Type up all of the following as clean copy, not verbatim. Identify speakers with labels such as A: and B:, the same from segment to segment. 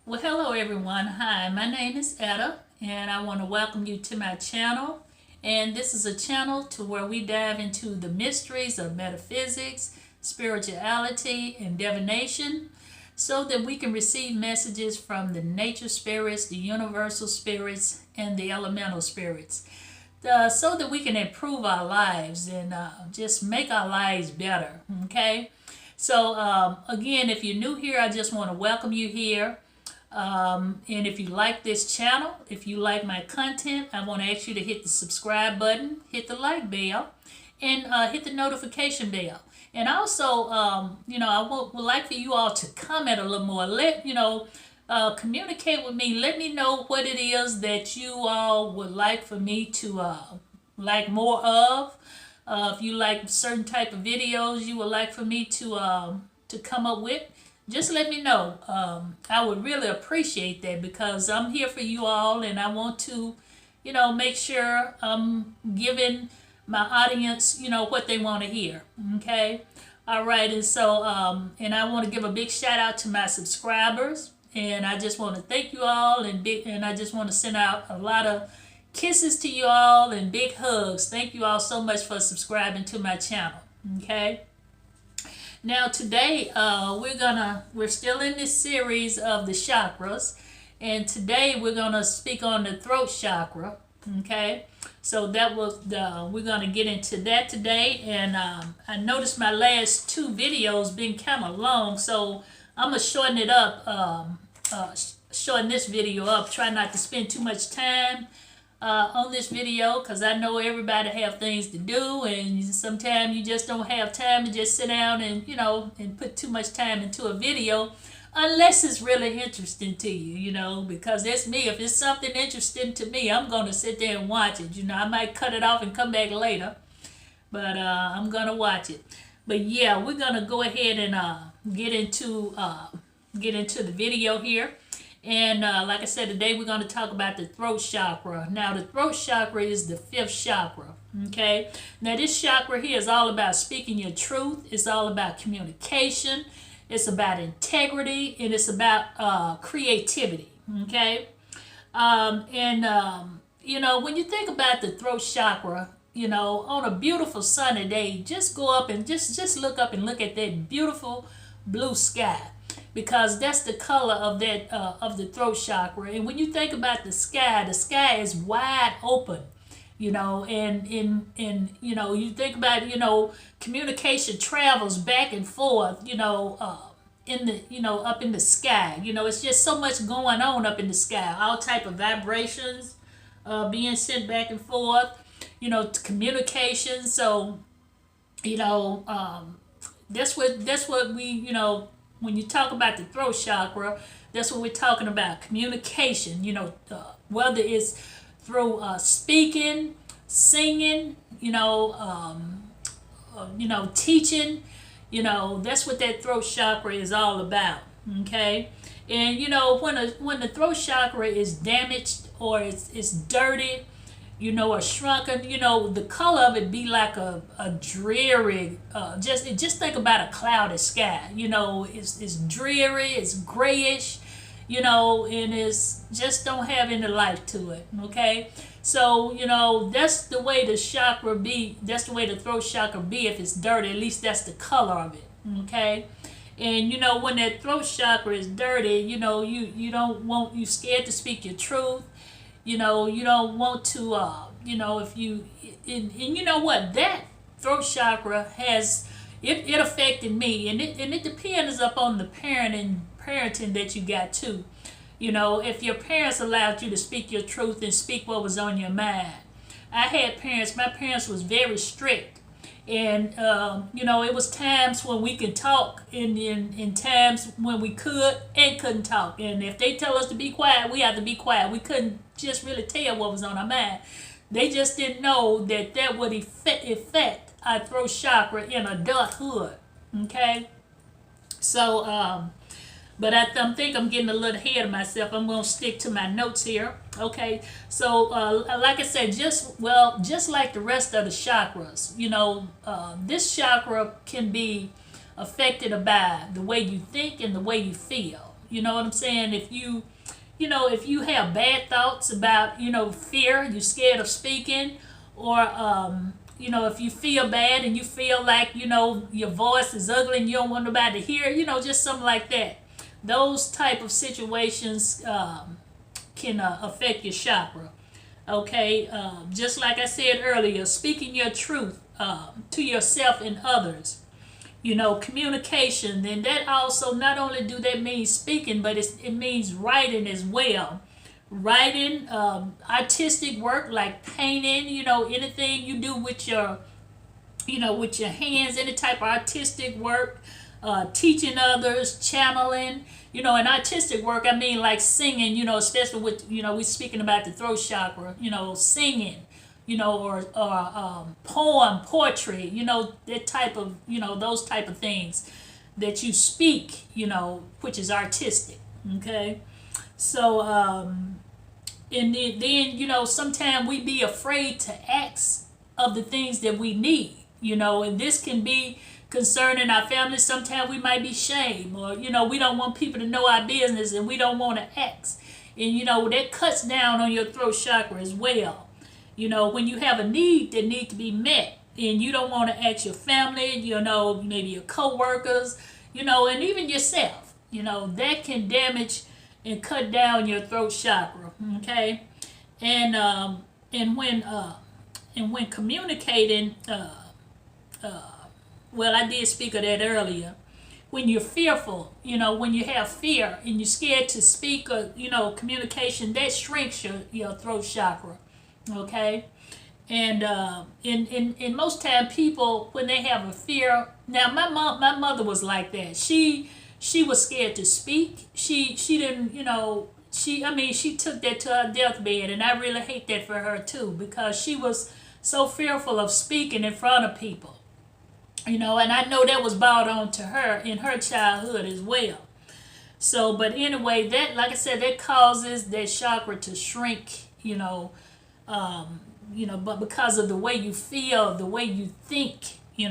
A: Well, hello everyone. Hi, my name is Etta, and I want to welcome you to my channel. And this is a channel to where we dive into the mysteries of metaphysics, spirituality, and divination so that we can receive messages from the nature spirits, the universal spirits, and the elemental spirits. So that we can improve our lives and just make our lives better. Okay? So, again, if you're new here, I just want to welcome you here. And if you like this channel, if you like my content, I want to ask you to hit the subscribe button, hit the like bell, and hit the notification bell. And also, would like for you all to comment a little more. Communicate with me. Let me know what it is that you all would like for me to like more of. If you like certain type of videos you would like for me to come up with, just let me know. I would really appreciate that because I'm here for you all and I want to, make sure I'm giving my audience, what they want to hear. Okay? All right. And so, and I want to give a big shout out to my subscribers. And I just want to thank you all and I just want to send out a lot of kisses to you all and big hugs. Thank you all so much for subscribing to my channel. Okay? Now today we're still in this series of the chakras, and today we're gonna speak on the throat chakra. Okay, so we're gonna get into that today, and I noticed my last two videos been kind of long, so I'm gonna shorten it up, shorten this video up. Try not to spend too much time on this video because I know everybody have things to do and sometimes you just don't have time to just sit down and and put too much time into a video unless it's really interesting to you, because that's me. If it's something interesting to me, I'm going to sit there and watch it. I might cut it off and come back later, but I'm going to watch it. But yeah, we're going to go ahead and get into the video here. And like I said, today we're going to talk about the throat chakra. Now, the throat chakra is the fifth chakra. Okay. Now, this chakra here is all about speaking your truth. It's all about communication. It's about integrity, and it's about creativity. Okay. When you think about the throat chakra, on a beautiful sunny day, just go up and just look up and look at that beautiful blue sky. Because that's the color of that of the throat chakra. And when you think about the sky is wide open, and you think about, communication travels back and forth, in the up in the sky. It's just so much going on up in the sky. All type of vibrations being sent back and forth, communication. So, that's what we, when you talk about the throat chakra, that's what we're talking about. Communication, whether it's through speaking, singing, teaching, that's what that throat chakra is all about. Okay? And, when the throat chakra is damaged or it's dirty, or shrunken, the color of it be like a dreary, just think about a clouded sky, it's dreary, it's grayish, and it's just don't have any life to it. Okay, so that's the way the chakra be, that's the way the throat chakra be. If it's dirty, at least that's the color of it. Okay, and when that throat chakra is dirty, you don't want, you scared to speak your truth. You don't want to, if you, and you know what, that throat chakra has, it affected me, and it depends upon the parenting that you got too. If your parents allowed you to speak your truth and speak what was on your mind. I had parents, my parents was very strict, and it was times when we could talk, and times when we could and couldn't talk. And if they tell us to be quiet, we had to be quiet. We couldn't just really tell what was on our mind. They just didn't know that would affect our throat chakra in adulthood. Okay, so but I think I'm getting a little ahead of myself. I'm going to stick to my notes here. Okay, so like I said, just like the rest of the chakras, this chakra can be affected by the way you think and the way you feel. You know what I'm saying? If you, if you have bad thoughts about, fear, you're scared of speaking, or, if you feel bad and you feel like, your voice is ugly and you don't want nobody to hear, just something like that. Those type of situations can affect your chakra. Okay, just like I said earlier, speaking your truth to yourself and others. Communication, and that also not only do that mean speaking, but it means writing as well. Writing, artistic work like painting, anything you do with your, with your hands, any type of artistic work, teaching others, channeling, and artistic work, I mean like singing, especially with, we're speaking about the throat chakra, singing, or poetry, that type of, those type of things that you speak, which is artistic, okay? So, and then, sometimes we be afraid to ask of the things that we need, and this can be concerning our family. Sometimes we might be shamed, or, we don't want people to know our business and we don't want to ask. And, that cuts down on your throat chakra as well. When you have a need that needs to be met and you don't want to ask your family, maybe your co-workers, and even yourself, that can damage and cut down your throat chakra, okay? And when communicating, well, I did speak of that earlier. When you're fearful, when you have fear and you're scared to speak or, communication, that shrinks your throat chakra. Okay, and in most time people, when they have a fear, now my mother was like that. She was scared to speak. She didn't, she took that to her deathbed, and I really hate that for her too, because she was so fearful of speaking in front of people, and I know that was brought on to her in her childhood as well. So, but anyway, that, like I said, that causes that chakra to shrink, but because of the way you feel, the way you think, and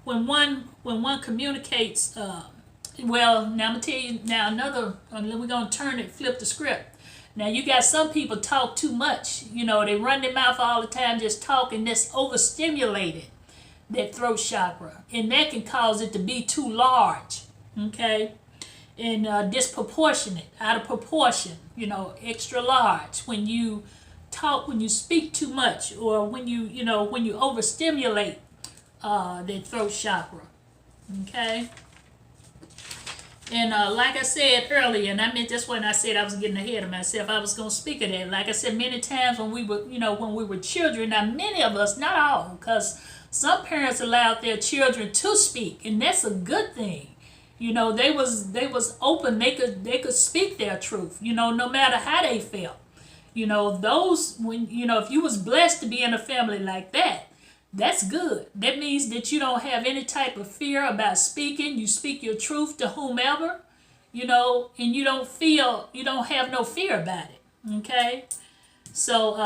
A: when one communicates, well, now I'm gonna tell you now another. We're gonna flip the script. Now you got some people talk too much. They run their mouth all the time, just talking. That's overstimulated that throat chakra, and that can cause it to be too large. Okay. And disproportionate, out of proportion, extra large. When you talk, when you speak too much, or when you, when you overstimulate that throat chakra, okay? And like I said earlier, and I meant this when I said I was getting ahead of myself, I was going to speak of that. Like I said, many times when we were, when we were children, now many of us, not all, because some parents allowed their children to speak, and that's a good thing. They was open. They could speak their truth. No matter how they felt. Those, when if you was blessed to be in a family like that, that's good. That means that you don't have any type of fear about speaking. You speak your truth to whomever, and you don't have no fear about it. Okay. So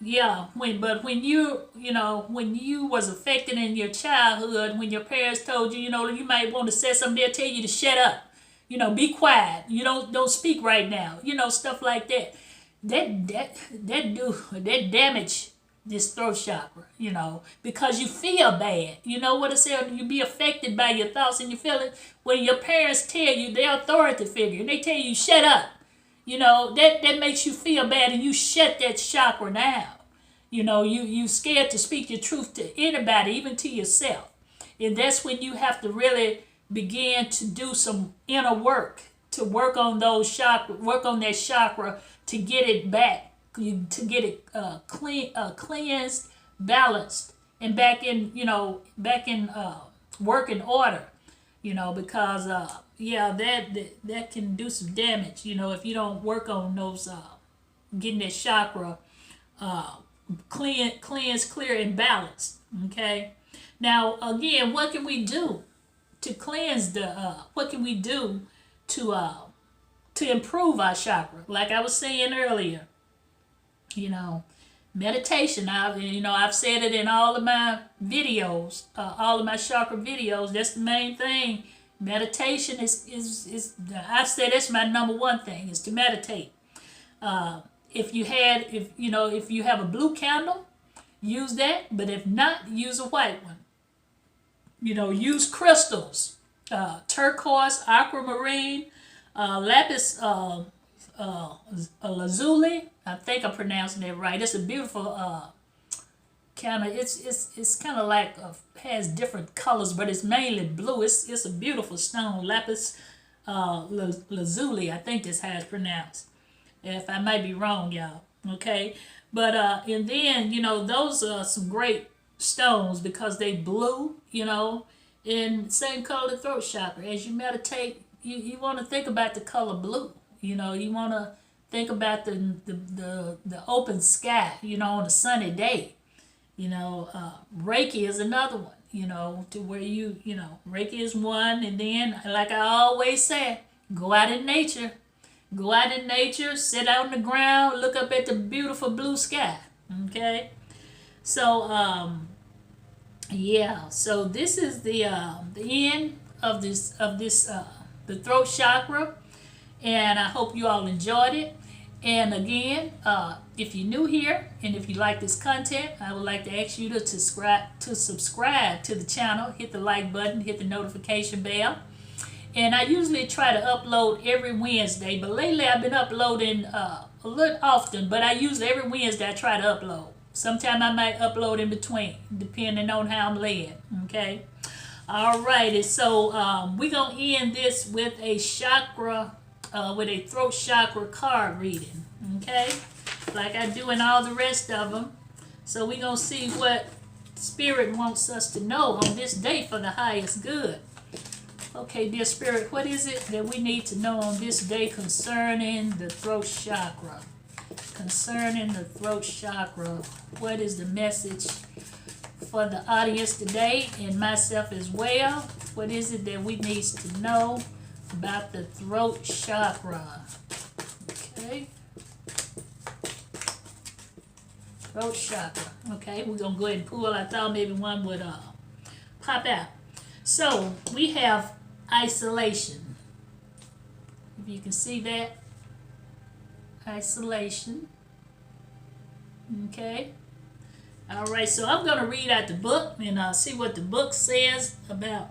A: yeah, when you was affected in your childhood, when your parents told you, you might want to say something, they'll tell you to shut up, be quiet, don't speak right now, stuff like that. That damage this throat chakra, because you feel bad. You know what I said? You be affected by your thoughts and your feelings when your parents tell you, they're authority figure, and they tell you shut up. That makes you feel bad, and you shut that chakra down. You scared to speak your truth to anybody, even to yourself. And that's when you have to really begin to do some inner work, to work on that chakra, to get it back, to get it cleansed, balanced, and back in working order. Because that can do some damage, if you don't work on those, getting that chakra cleansed, clear, and balanced. Okay. Now again, what can we do to cleanse what can we do to improve our chakra? Like I was saying earlier, meditation. I've said it in all of my videos, all of my chakra videos. That's the main thing Meditation is I say that's my number one thing is to meditate. If you have a blue candle, use that. But if not, use a white one. Use crystals, turquoise, aquamarine, lapis lazuli. I think I'm pronouncing that right. It's a beautiful kind of. It's kind of like has different colors, but it's mainly blue. It's a beautiful stone, lapis lazuli. I think that's how it's pronounced. If I might be wrong, y'all. Okay, but and then those are some great stones because they blue. And same color the throat chakra. As you meditate, you want to think about the color blue. You want to think about the open sky. On a sunny day. Reiki is another one. To where Reiki is one, and then like I always say, go out in nature. Go out in nature, sit out on the ground, look up at the beautiful blue sky. Okay, so so this is the end of this the throat chakra, and I hope you all enjoyed it. And again, if you're new here and if you like this content, I would like to ask you to subscribe to the channel, hit the like button, hit the notification bell. And I usually try to upload every Wednesday, but lately I've been uploading a little often, but I usually every Wednesday I try to upload. Sometimes I might upload in between, depending on how I'm led, okay? Alrighty, so we're going to end this with a throat chakra card reading, okay? Like I do in all the rest of them. So we're going to see what Spirit wants us to know on this day for the highest good. Okay, dear Spirit, what is it that we need to know on this day concerning the throat chakra? Concerning the throat chakra, what is the message for the audience today and myself as well? What is it that we need to know about the throat chakra? Okay. Throat chakra. Okay, we're going to go ahead and pull. I thought maybe one would pop out. So, we have isolation. If you can see that. Isolation. Okay. Alright, so I'm going to read out the book and see what the book says about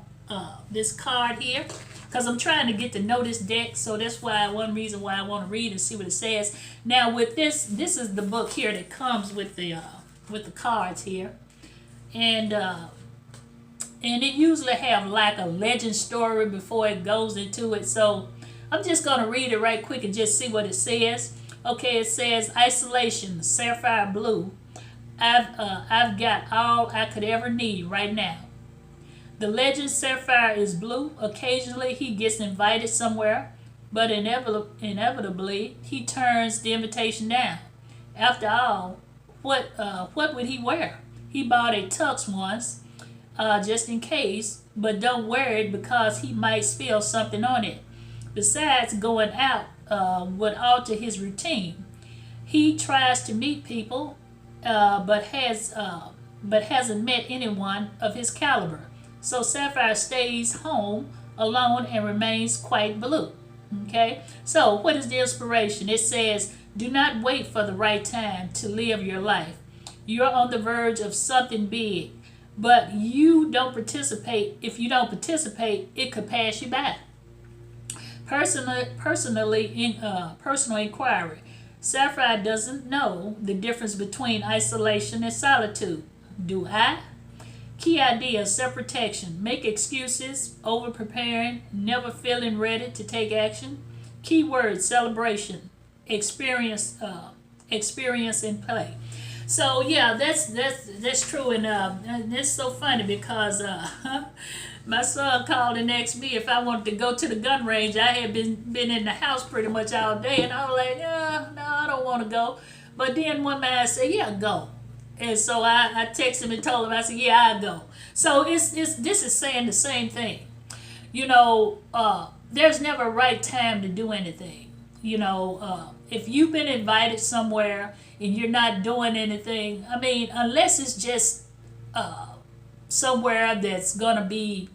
A: this card here. Because I'm trying to get to know this deck, so that's why one reason why I want to read and see what it says. Now with this is the book here that comes with the cards here. And it usually have like a legend story before it goes into it. So I'm just going to read it right quick and just see what it says. Okay, it says, isolation, sapphire blue. I've got all I could ever need right now. The legend Sapphire is blue. Occasionally he gets invited somewhere, but inevitably he turns the invitation down. After all, what would he wear? He bought a tux once, just in case, but don't wear it because he might spill something on it. Besides, going out would alter his routine. He tries to meet people, but hasn't met anyone of his caliber. So Sapphire stays home alone and remains quite blue. Okay, so what is the inspiration? It says, do not wait for the right time to live your life. You're on the verge of something big, but you don't participate. If you don't participate, it could pass you by. Personal inquiry. Sapphire doesn't know the difference between isolation and solitude. Do I? Key idea, self-protection. Make excuses, over-preparing, never feeling ready to take action. Key word, celebration, experience and play. So yeah, that's true, and it's so funny because my son called and asked me if I wanted to go to the gun range. I had been in the house pretty much all day, and I was like, no, I don't want to go. But then one man I said, yeah, go. And so I texted him and told him, I said, yeah, I'll go. So this is saying the same thing. There's never a right time to do anything. If you've been invited somewhere and you're not doing anything, I mean, unless it's just somewhere that's going to be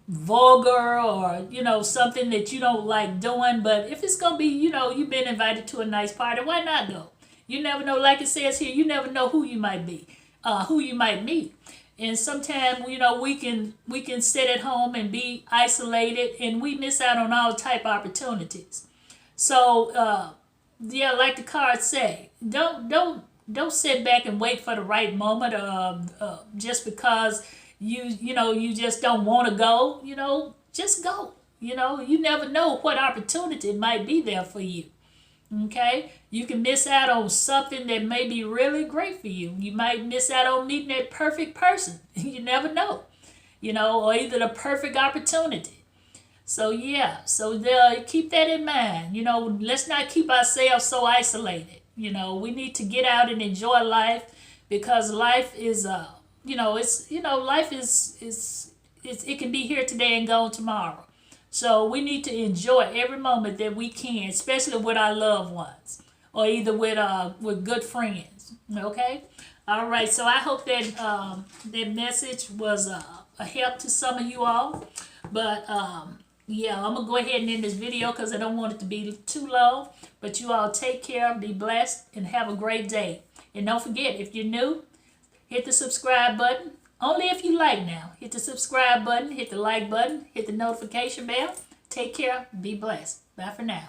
A: vulgar or something that you don't like doing. But if it's gonna be, you've been invited to a nice party, why not go? You never know. Like it says here, you never know who you might be, who you might meet. And sometimes we can sit at home and be isolated, and we miss out on all type of opportunities. So yeah, like the cards say, don't sit back and wait for the right moment, just because you just don't want to go. Just go. You never know what opportunity might be there for you. Okay, you can miss out on something that may be really great for you. You might miss out on meeting that perfect person. You never know. Or either the perfect opportunity. So yeah, so keep that in mind. Let's not keep ourselves so isolated. We need to get out and enjoy life, because life is life it can be here today and gone tomorrow. So we need to enjoy every moment that we can, especially with our loved ones, or either with good friends. Okay. All right. So I hope that that message was a help to some of you all. But yeah, I'm gonna go ahead and end this video because I don't want it to be too long. But you all take care, be blessed, and have a great day. And don't forget, if you're new, hit the subscribe button. Only if you like now. Hit the subscribe button, hit the like button, hit the notification bell. Take care, be blessed. Bye for now.